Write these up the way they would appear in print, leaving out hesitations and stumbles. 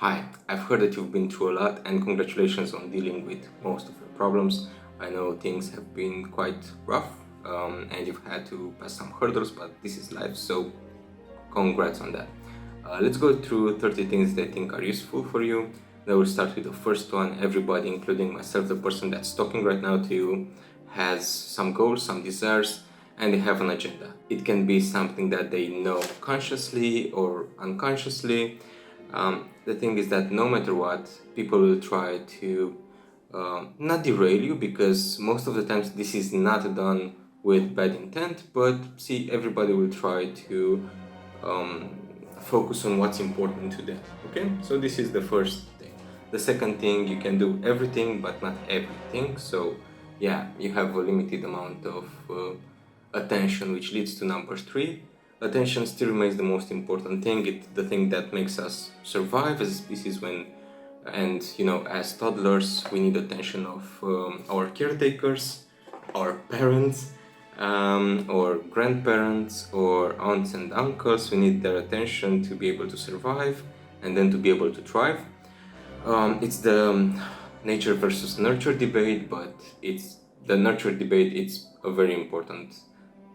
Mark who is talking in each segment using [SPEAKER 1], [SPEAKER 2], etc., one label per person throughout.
[SPEAKER 1] Hi, I've heard that you've been through a lot and congratulations on dealing with most of your problems. I know things have been quite rough and you've had to pass some hurdles, but this is life, so congrats on that. Let's go through 30 things that I think are useful for you. Then we'll start with the first one. Everybody, including myself, the person that's talking right now to you, has some goals, some desires, and they have an agenda. It can be something that they know consciously or unconsciously. The thing is that no matter what, people will try to not derail you, because most of the times this is not done with bad intent, but see, everybody will try to focus on what's important to them. Okay, so this is the first thing. The second thing, you can do everything but not everything. So yeah, you have a limited amount of attention, which leads to number 3. Attention still remains the most important thing. It's the thing that makes us survive as a species and as toddlers, we need attention of our caretakers, our parents, or grandparents, or aunts and uncles. We need their attention to be able to survive and then to be able to thrive. It's the nature versus nurture debate, but it's the nurture debate. It's a very important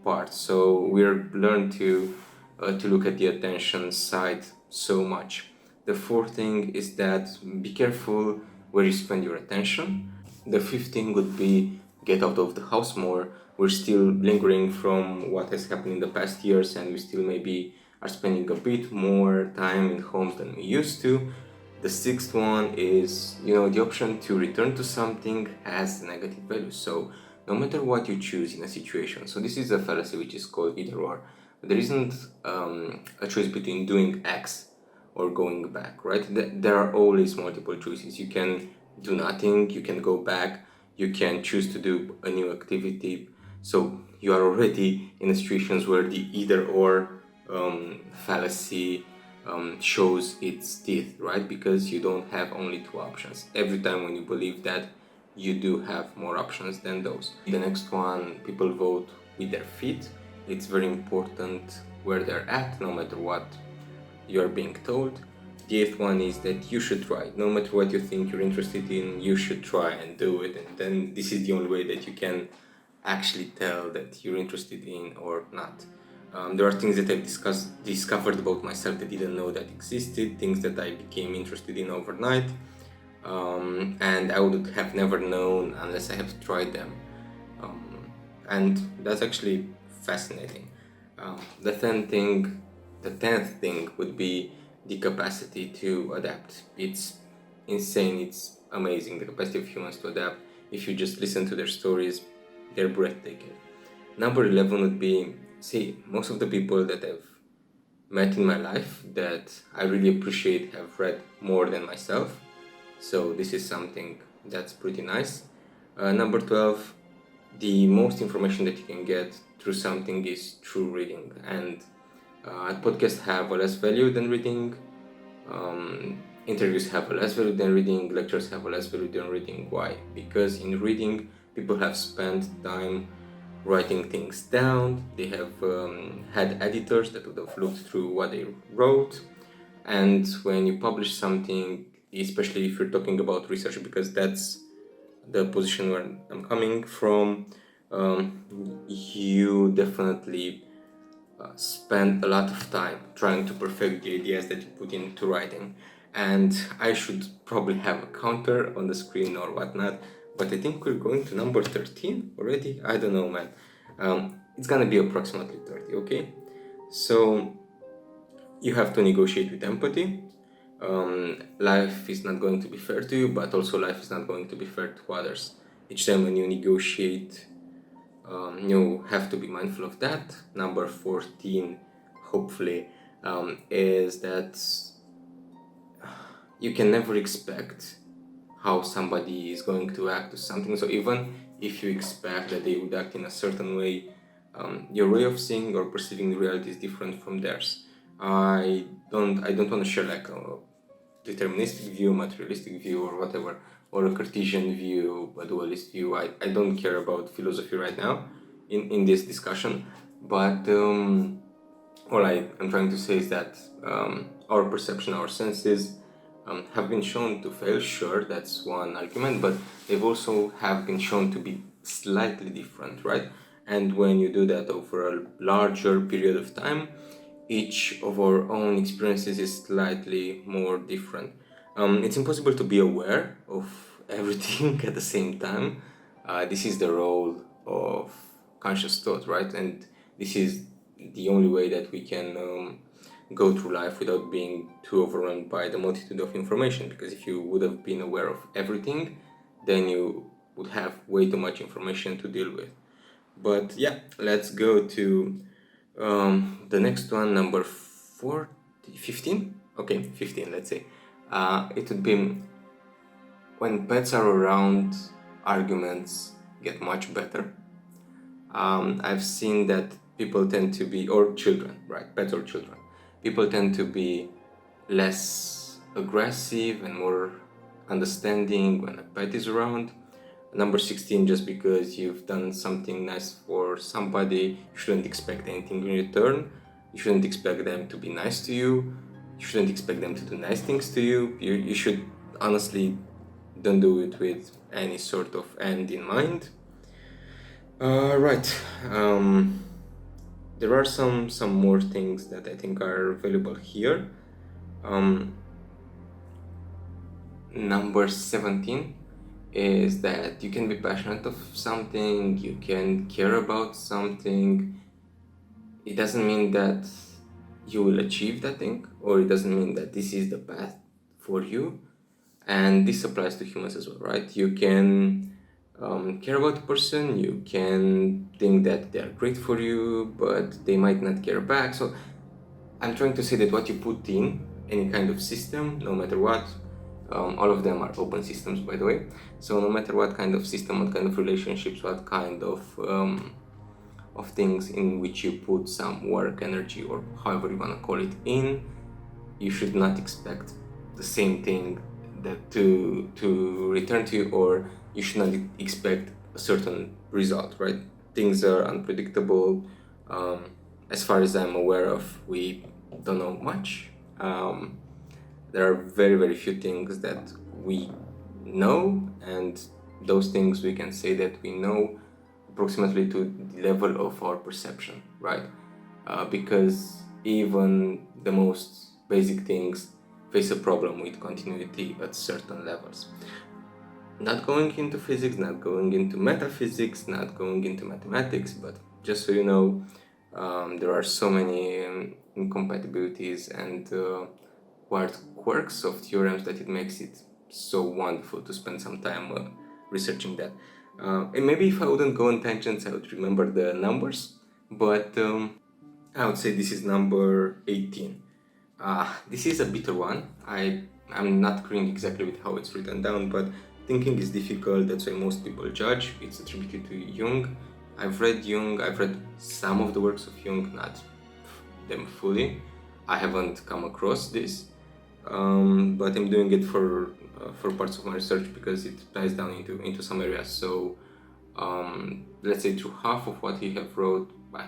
[SPEAKER 1] part. So we're learned to look at the attention side so much. The fourth thing is that be careful where you spend your attention. The fifth thing would be get out of the house more. We're still lingering from what has happened in the past years, and we still maybe are spending a bit more time in homes than we used to. The sixth one is, the option to return to something has negative value. So no matter what you choose in a situation, so this is a fallacy which is called either or. There isn't a choice between doing X or going back, right? There are always multiple choices. You can do nothing, you can go back, you can choose to do a new activity. So you are already in situations where the either or fallacy shows its teeth, right? Because you don't have only 2 options. Every time when you believe that, you do have more options than those. The next one, people vote with their feet. It's very important where they're at, no matter what you're being told. The 8th one is that you should try. No matter what you think you're interested in, you should try and do it. And then this is the only way that you can actually tell that you're interested in or not. There are things that I've discovered about myself that didn't know that existed, things that I became interested in overnight, and I would have never known unless I have tried them. And that's actually fascinating. The 10th thing would be the capacity to adapt. It's insane, it's amazing, the capacity of humans to adapt. If you just listen to their stories, they're breathtaking. Number 11 would be, see, most of the people that I've met in my life that I really appreciate have read more than myself. So this is something that's pretty nice. Number 12, the most information that you can get through something is through reading. And podcasts have a less value than reading. Interviews have a less value than reading. Lectures have a less value than reading. Why? Because in reading, people have spent time writing things down. They have had editors that would have looked through what they wrote. And when you publish something, especially if you're talking about research, because that's the position where I'm coming from, you definitely spend a lot of time trying to perfect the ideas that you put into writing. And I should probably have a counter on the screen or whatnot, but I think we're going to number 13 already. I don't know, man. It's gonna be approximately 30, okay? So you have to negotiate with empathy. Life is not going to be fair to you, but also life is not going to be fair to others. Each time when you negotiate, you have to be mindful of that. Number 14, hopefully, is that you can never expect how somebody is going to act to something. So even if you expect that they would act in a certain way, your way of seeing or perceiving reality is different from theirs. I don't want to share like a deterministic view, materialistic view, or whatever, or a Cartesian view, a dualist view. I don't care about philosophy right now in this discussion, but all I'm trying to say is that our perception, our senses, have been shown to fail. Sure, that's one argument, but they've also have been shown to be slightly different, right? And when you do that over a larger period of time, each of our own experiences is slightly more different. It's impossible to be aware of everything at the same time. This is the role of conscious thought, right? And this is the only way that we can go through life without being too overrun by the multitude of information. Because if you would have been aware of everything, then you would have way too much information to deal with. But yeah, let's go to the next one, number 15? Okay, 15, let's say. It would be when pets are around, arguments get much better. I've seen that people tend to be, or children, right? Pets or children. People tend to be less aggressive and more understanding when a pet is around. Number 16, just because you've done something nice for somebody, you shouldn't expect anything in return. You shouldn't expect them to be nice to you. You shouldn't expect them to do nice things to you. You should honestly don't do it with any sort of end in mind. Right. There are some more things that I think are valuable here. Number 17 is that you can be passionate of something, you can care about something. It doesn't mean that you will achieve that thing, or it doesn't mean that this is the path for you. And this applies to humans as well, right? You can care about a person, you can think that they're great for you, but they might not care back. So I'm trying to say that what you put in any kind of system, no matter what, all of them are open systems, by the way. So no matter what kind of system, what kind of relationships, what kind of things in which you put some work, energy, or however you want to call it in, you should not expect the same thing that to return to you, or you should not expect a certain result, right? Things are unpredictable. As far as I'm aware of, we don't know much. There are very, very few things that we know, and those things we can say that we know approximately to the level of our perception, right? Because even the most basic things face a problem with continuity at certain levels. Not going into physics, not going into metaphysics, not going into mathematics, but just so you know, there are so many incompatibilities and weird quirks of theorems that it makes it so wonderful to spend some time researching that. And maybe if I wouldn't go on tangents, I would remember the numbers, but I would say this is number 18. This is a bitter one. I'm not agreeing exactly with how it's written down, but thinking is difficult, that's why most people judge. It's attributed to Jung. I've read Jung, I've read some of the works of Jung, not them fully. I haven't come across this, but I'm doing it for parts of my research because it ties down into some areas. So let's say through half of what he have wrote, I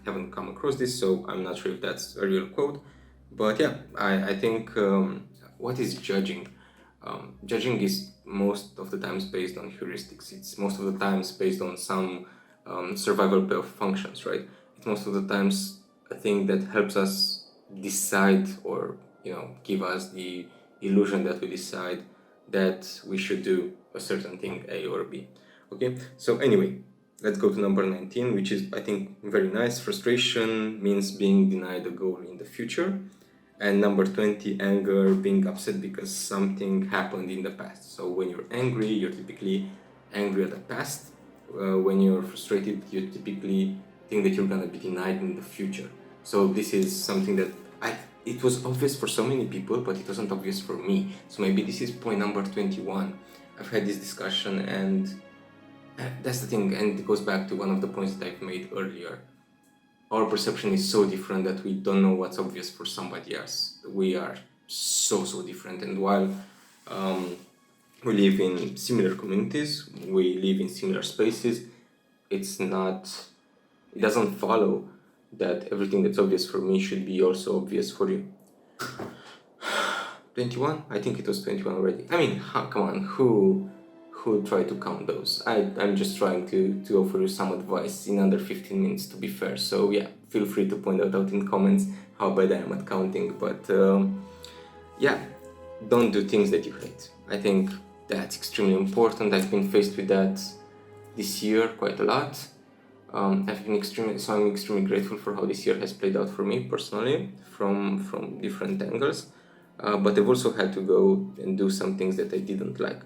[SPEAKER 1] haven't come across this, so I'm not sure if that's a real quote. But yeah, I think what is judging? Judging is most of the times based on heuristics. It's most of the times based on some survival pair of functions, right? It's most of the times a thing that helps us decide, or give us the illusion that we decide that we should do a certain thing, A or B. Okay, so anyway, let's go to number 19, which is, I think, very nice. Frustration means being denied a goal in the future. And number 20, anger, being upset because something happened in the past. So when you're angry, you're typically angry at the past. When you're frustrated, you typically think that you're gonna be denied in the future. So this is something that it was obvious for so many people, but it wasn't obvious for me. So maybe this is point number 21. I've had this discussion, and that's the thing, and it goes back to one of the points that I've made earlier. Our perception is so different that we don't know what's obvious for somebody else. We are so different, and while we live in similar communities, we live in similar spaces, it doesn't follow that everything that's obvious for me should be also obvious for you. 21. I think it was 21 already. I mean, come on, who tried to count those? I'm just trying to offer you some advice in under 15 minutes, to be fair. So yeah, feel free to point that out in comments how bad I am at counting. But yeah, don't do things that you hate. I think that's extremely important. I've been faced with that this year quite a lot. I'm extremely grateful for how this year has played out for me personally, from different angles. But I've also had to go and do some things that I didn't like.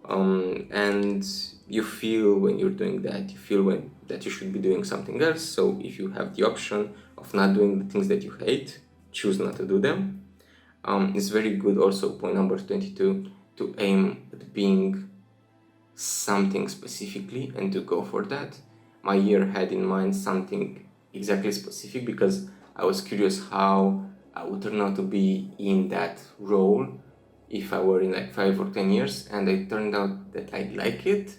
[SPEAKER 1] And you feel when you're doing that, you feel that you should be doing something else. So if you have the option of not doing the things that you hate, choose not to do them. It's very good also, point number 22, to aim at being something specifically and to go for that. My year had in mind something exactly specific because I was curious how I would turn out to be in that role if I were in like 5 or 10 years, and it turned out that I like it.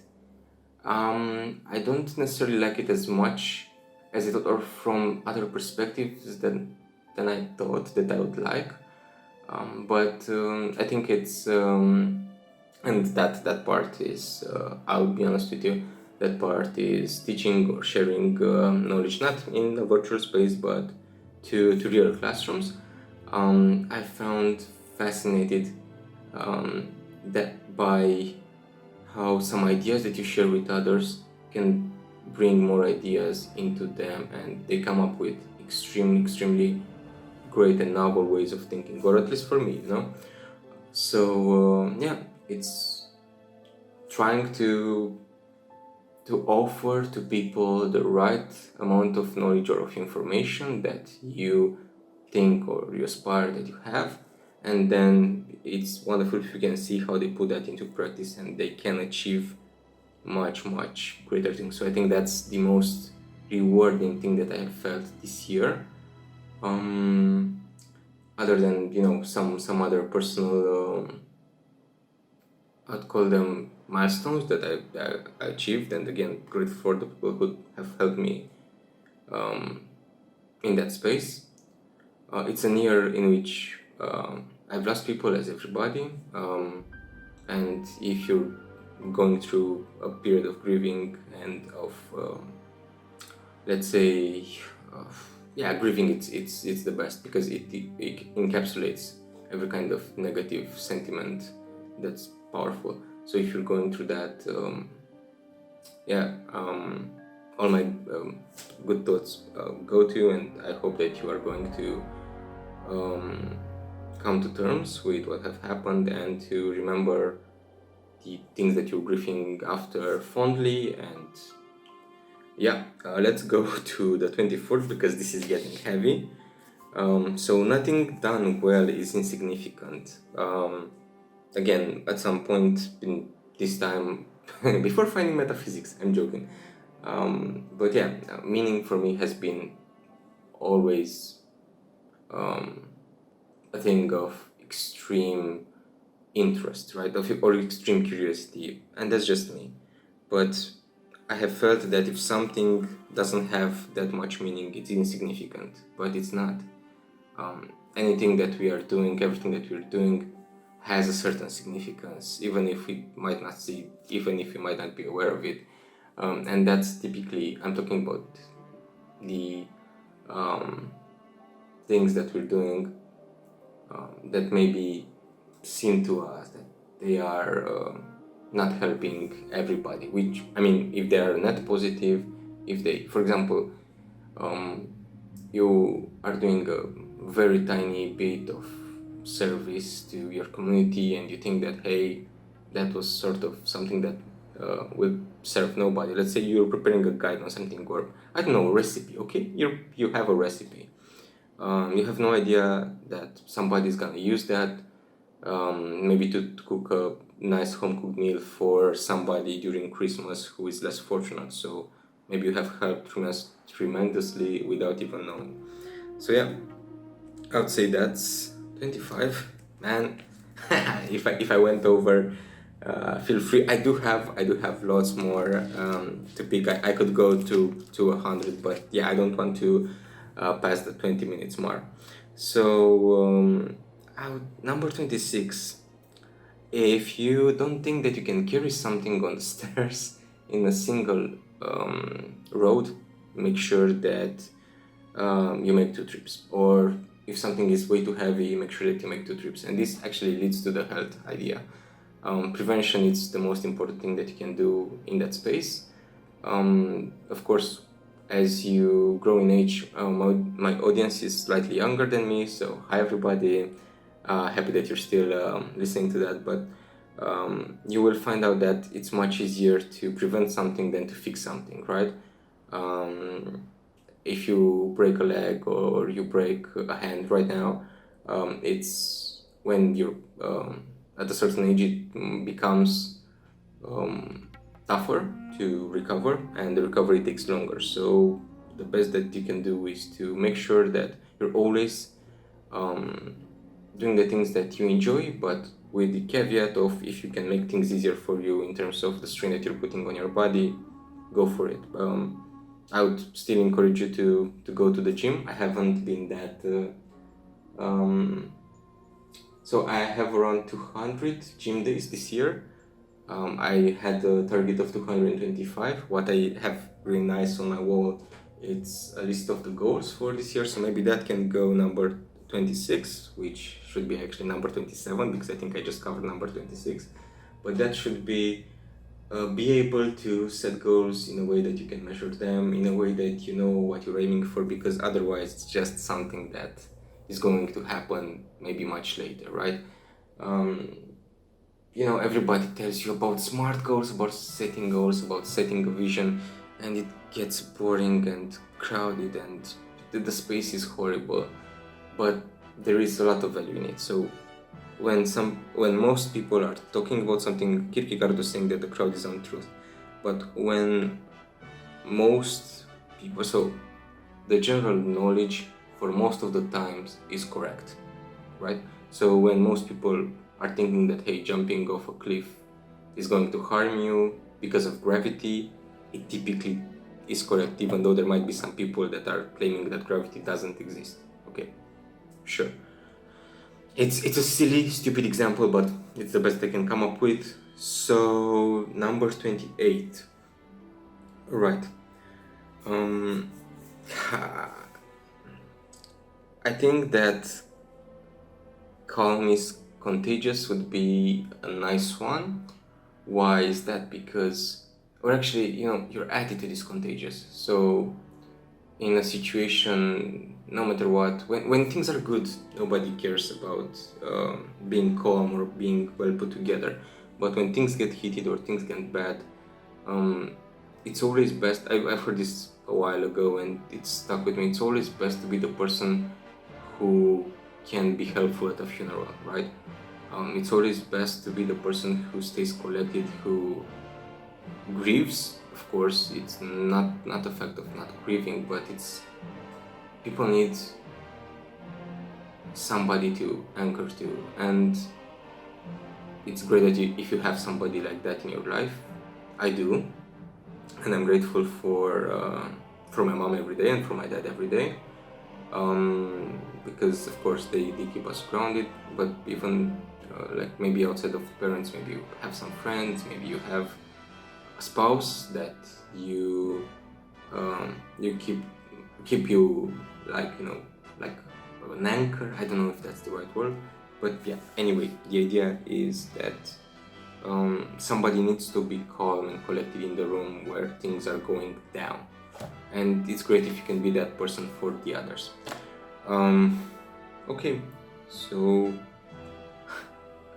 [SPEAKER 1] I don't necessarily like it as much as it, or from other perspectives than I thought that I would like. But I think it's and that part is, I'll be honest with you, that part is teaching or sharing knowledge, not in a virtual space but to real classrooms. I found fascinated that by how some ideas that you share with others can bring more ideas into them, and they come up with extremely great and novel ways of thinking, or at least for me, you know. So yeah, it's trying to offer to people the right amount of knowledge or of information that you think or you aspire that you have, and then it's wonderful if you can see how they put that into practice and they can achieve much greater things. So I think that's the most rewarding thing that I have felt this year. Other than, you know, some other personal I'd call them milestones that I achieved, and again, grateful for the people who have helped me in that space. It's a year in which I've lost people, as everybody, and if you're going through a period of grieving and of let's say yeah, grieving, it's the best because it encapsulates every kind of negative sentiment that's powerful. So if you're going through that, all my good thoughts go to you, and I hope that you are going to come to terms with what have happened and to remember the things that you're grieving after fondly. And yeah, let's go to the 24th because this is getting heavy. So nothing done well is insignificant. Again, at some point in this time, before finding metaphysics, I'm joking. But yeah, meaning for me has been always a thing of extreme interest, right? Or extreme curiosity, and that's just me. But I have felt that if something doesn't have that much meaning, it's insignificant, but it's not. Anything that we are doing, everything that we're doing has a certain significance, even if we might not see it, even if we might not be aware of it. And that's typically, I'm talking about the things that we're doing that maybe seem to us that they are not helping everybody, which, I mean, if they are net positive, if they, for example, you are doing a very tiny bit of service to your community and you think that, hey, that was sort of something that will serve nobody. Let's say you're preparing a guide on something, or I don't know, a recipe, okay? You have a recipe. You have no idea that somebody's gonna use that, maybe to cook a nice home-cooked meal for somebody during Christmas who is less fortunate. So maybe you have helped tremendously without even knowing. So yeah, I would say that's 25. Man, if I went over, feel free. I do have lots more to pick. I could go to 100, but yeah, I don't want to pass the 20 minutes mark. So Number 26. If you don't think that you can carry something on the stairs in a single road, make sure that you make 2 trips. Or if something is way too heavy, make sure that you make 2 trips. And this actually leads to the health idea. Prevention is the most important thing that you can do in that space. Of course, as you grow in age, my audience is slightly younger than me, so hi everybody. Happy that you're still listening to that, but you will find out that it's much easier to prevent something than to fix something, right? If you break a leg or you break a hand right now, it's when you're at a certain age, it becomes tougher to recover, and the recovery takes longer. So the best that you can do is to make sure that you're always doing the things that you enjoy, but with the caveat of if you can make things easier for you in terms of the strain that you're putting on your body, go for it. I would still encourage you to go to the gym. I haven't been that so I have around 200 gym days this year. I had a target of 225. What I have really nice on my wall, it's a list of the goals for this year, so maybe that can go number 26, which should be actually number 27, because I think I just covered number 26. But that should be able to set goals in a way that you can measure them, in a way that you know what you're aiming for, because otherwise it's just something that is going to happen maybe much later, right? Everybody tells you about SMART goals, about setting a vision, and it gets boring and crowded, and the space is horrible. But there is a lot of value in it. So when most people are talking about something, Kierkegaard was saying that the crowd is untruth. But when most people, so the general knowledge for most of the times is correct, right? So when most people are thinking that, hey, jumping off a cliff is going to harm you because of gravity, it typically is correct, even though there might be some people that are claiming that gravity doesn't exist. Okay, sure. It's a silly, stupid example, but it's the best I can come up with. So, number 28. Right. I think that calm is contagious would be a nice one. Why is that? Because, or actually, your attitude is contagious. So, in a situation, no matter what, when things are good, nobody cares about being calm or being well put together. But when things get heated or things get bad, it's always best. I've heard this a while ago and it stuck with me. It's always best to be the person who can be helpful at a funeral, right? It's always best to be the person who stays collected, who grieves. Of course, it's not a fact of not grieving, but it's people need somebody to anchor to, and it's great that if you have somebody like that in your life. I do, and I'm grateful for my mom every day and for my dad every day, because of course they keep us grounded. But even like maybe outside of parents, maybe you have some friends, maybe you have a spouse that you keep you like an anchor. I don't know if that's the right word, but yeah, anyway, the idea is that somebody needs to be calm and collected in the room where things are going down, and it's great if you can be that person for the others. Okay, so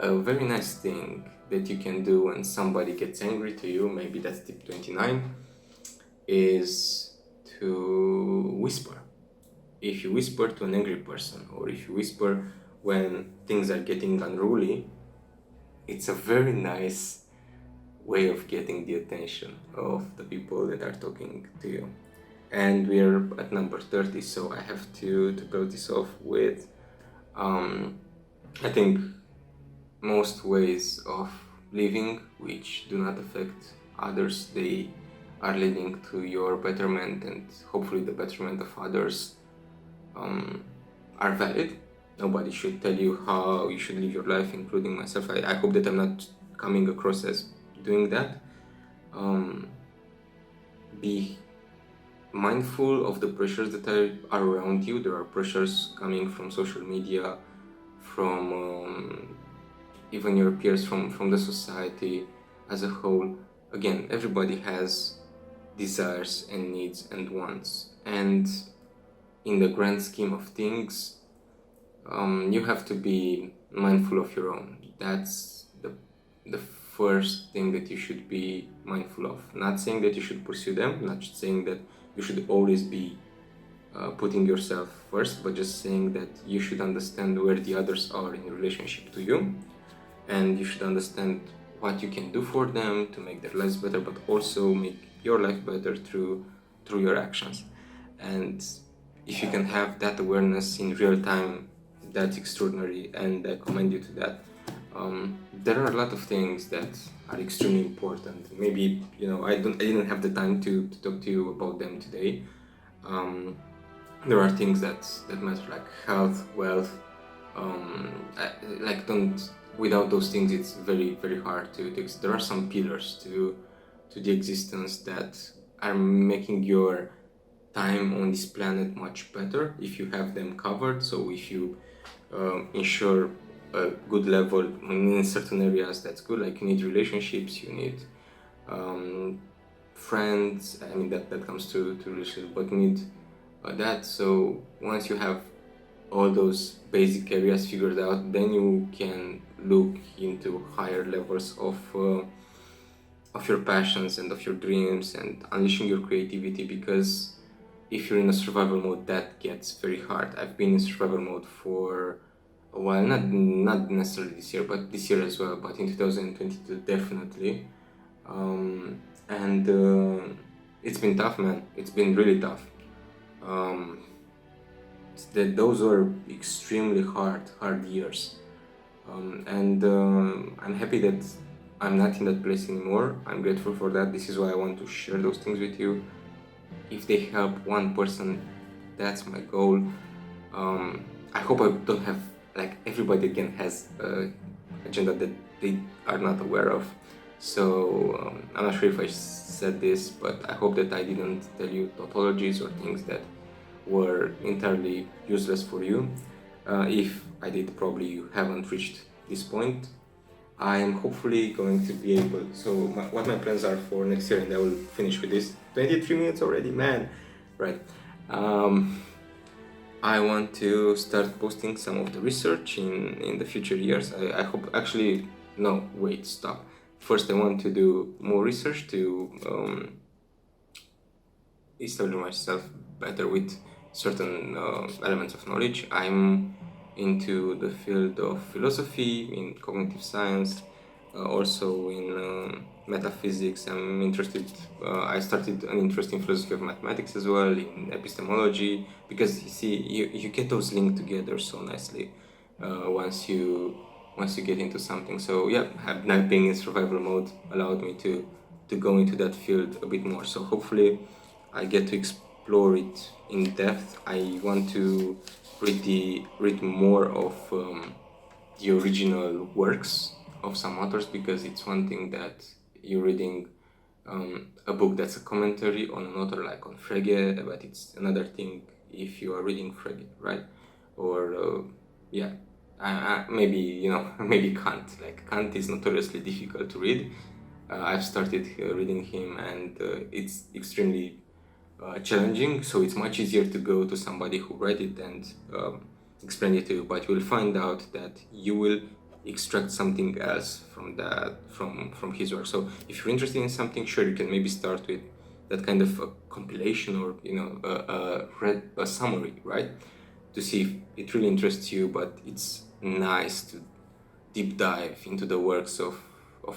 [SPEAKER 1] a very nice thing that you can do when somebody gets angry to you, maybe that's tip 29, is to whisper. If you whisper to an angry person, or if you whisper when things are getting unruly, it's a very nice way of getting the attention of the people that are talking to you. And we're at number 30, so I have to close this off with I think most ways of living which do not affect others, they are leading to your betterment and hopefully the betterment of others, are valid. Nobody should tell you how you should live your life, including myself. I hope that I'm not coming across as doing that. Be mindful of the pressures that are around you. There are pressures coming from social media, from even your peers, from the society as a whole. Again, everybody has desires and needs and wants, and in the grand scheme of things, you have to be mindful of your own. That's the first thing that you should be mindful of. Not saying that you should pursue them, not saying that you should always be putting yourself first, but just saying that you should understand where the others are in relationship to you, and you should understand what you can do for them to make their lives better, but also make your life better through your actions. And if you can have that awareness in real time, that's extraordinary, and I commend you to that. There are a lot of things that are extremely important. Maybe I didn't have the time to talk to you about them today. There are things that matter, like health, wealth. Without those things, it's very, very hard to. There are some pillars to the existence that are making your time on this planet much better if you have them covered. So if you ensure a good level in certain areas, that's good. Like you need relationships, you need friends. I mean that comes to relationships, but you need that. So once you have all those basic areas figured out, then you can look into higher levels of your passions and of your dreams and unleashing your creativity, because if you're in a survival mode, that gets very hard. I've been in survival mode for a while, not necessarily this year, but this year as well, but in 2022 definitely. It's been tough, man. It's been really tough. Those were extremely hard years. I'm happy that I'm not in that place anymore. I'm grateful for that. This is why I want to share those things with you. If they help one person, that's my goal. I hope I don't have, like, everybody again has an agenda that they are not aware of. So I'm not sure if I said this, but I hope that I didn't tell you tautologies or things that were entirely useless for you. If I did, probably you haven't reached this point. I am hopefully going to be able, what my plans are for next year, and I will finish with this. 23 minutes already, man. Right. I want to start posting some of the research in the future years. I hope, actually, no, wait, stop. First, I want to do more research to establish myself better with certain elements of knowledge. I'm into the field of philosophy, in cognitive science, also in metaphysics. I'm interested. I started an interest in philosophy of mathematics as well, in epistemology, because you see, you get those linked together so nicely once you get into something. So yeah, not being in survival mode allowed me to go into that field a bit more. So hopefully I get to explore it in depth. I want to read more of the original works of some authors, because it's one thing that you're reading a book that's a commentary on an author, like on Frege, but it's another thing if you are reading Frege, right? Or maybe maybe Kant. Like, Kant is notoriously difficult to read. I've started reading him, and it's extremely challenging, so it's much easier to go to somebody who read it and explain it to you, but you'll find out that you will extract something else from from his work. So if you're interested in something, sure, you can maybe start with that kind of a compilation, or a summary, right, to see if it really interests you. But it's nice to deep dive into the works of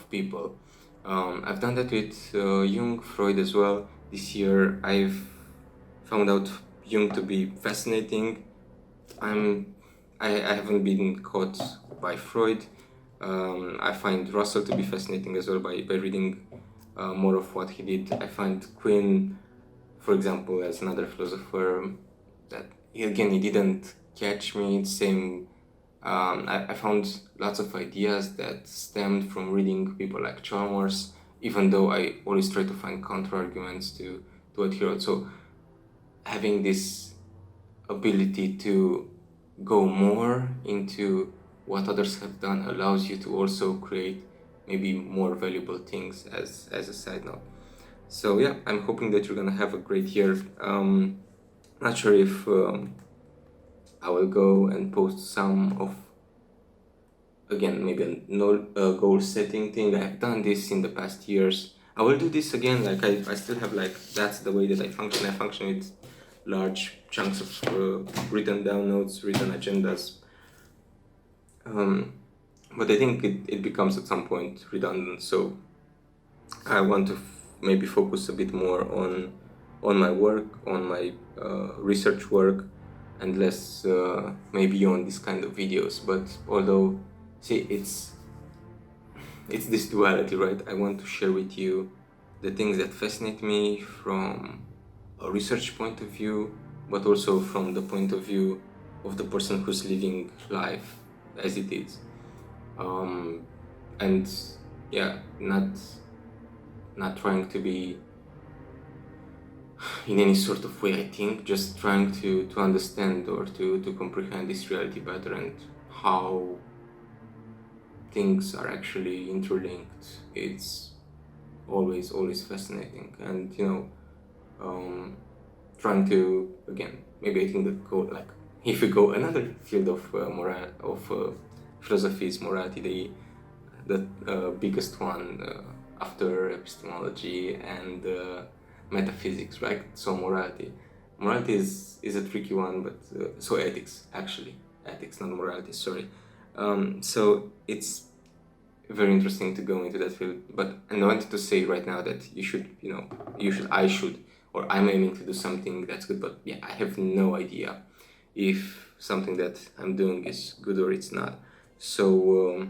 [SPEAKER 1] people. I've done that with Jung, Freud as well. This year I've found out Jung to be fascinating. I haven't been caught by Freud. I find Russell to be fascinating as well by reading more of what he did. I find Quinn, for example, as another philosopher that he didn't catch me. Same I found lots of ideas that stemmed from reading people like Chalmers, even though I always try to find counter arguments to what he wrote. So having this ability to go more into what others have done allows you to also create maybe more valuable things as a side note. So yeah, I'm hoping that you're gonna have a great year. Not sure if I will go and post some of, again, maybe a no goal setting thing. I've done this in the past years. I will do this again. Like I still have, like, that's the way that I function. I function with large chunks of written down notes, written agendas. But I think it becomes at some point redundant. So I want to maybe focus a bit more on my work, on my research work, and less maybe on this kind of videos. But although, see, it's this duality, right? I want to share with you the things that fascinate me from a research point of view, but also from the point of view of the person who's living life as it is. And yeah, not trying to be in any sort of way, I think, just trying to understand or to comprehend this reality better, and how things are actually interlinked. It's always fascinating. And trying to, again, maybe I think that go, like, if we go another field of philosophy is morality, the biggest one after epistemology and metaphysics, right? So morality is a tricky one, but so ethics, actually, ethics, not morality, sorry. So it's very interesting to go into that field. But I wanted to say right now that I should, or I'm aiming to do something that's good. But yeah, I have no idea if something that I'm doing is good or it's not. So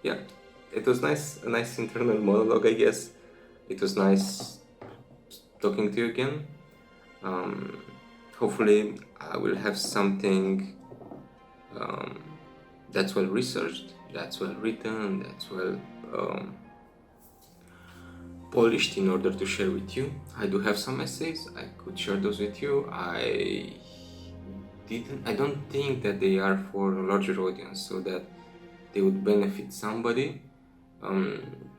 [SPEAKER 1] yeah, it was a nice internal monologue, I guess. It was nice talking to you again. Hopefully I will have something that's well researched, that's well written, that's well polished in order to share with you. I do have some essays, I could share those with you. I don't think that they are for a larger audience, so that they would benefit somebody.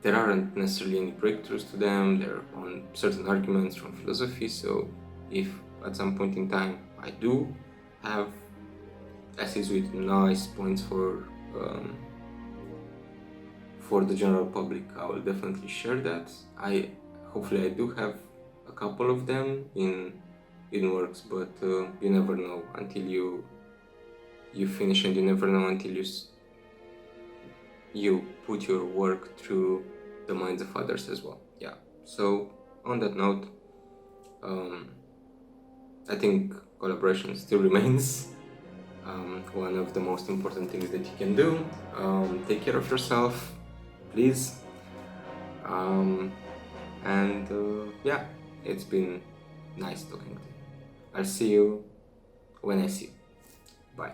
[SPEAKER 1] There aren't necessarily any breakthroughs to them. They're on certain arguments from philosophy. So if at some point in time I do have essays with nice points for the general public, I will definitely share that. Hopefully I do have a couple of them in works, but you never know until you finish, and you never know until you put your work through the minds of others as well. Yeah. So on that note, I think collaboration still remains one of the most important things that you can do. Take care of yourself, please. And yeah, it's been nice talking to you. I'll see you when I see you. Bye.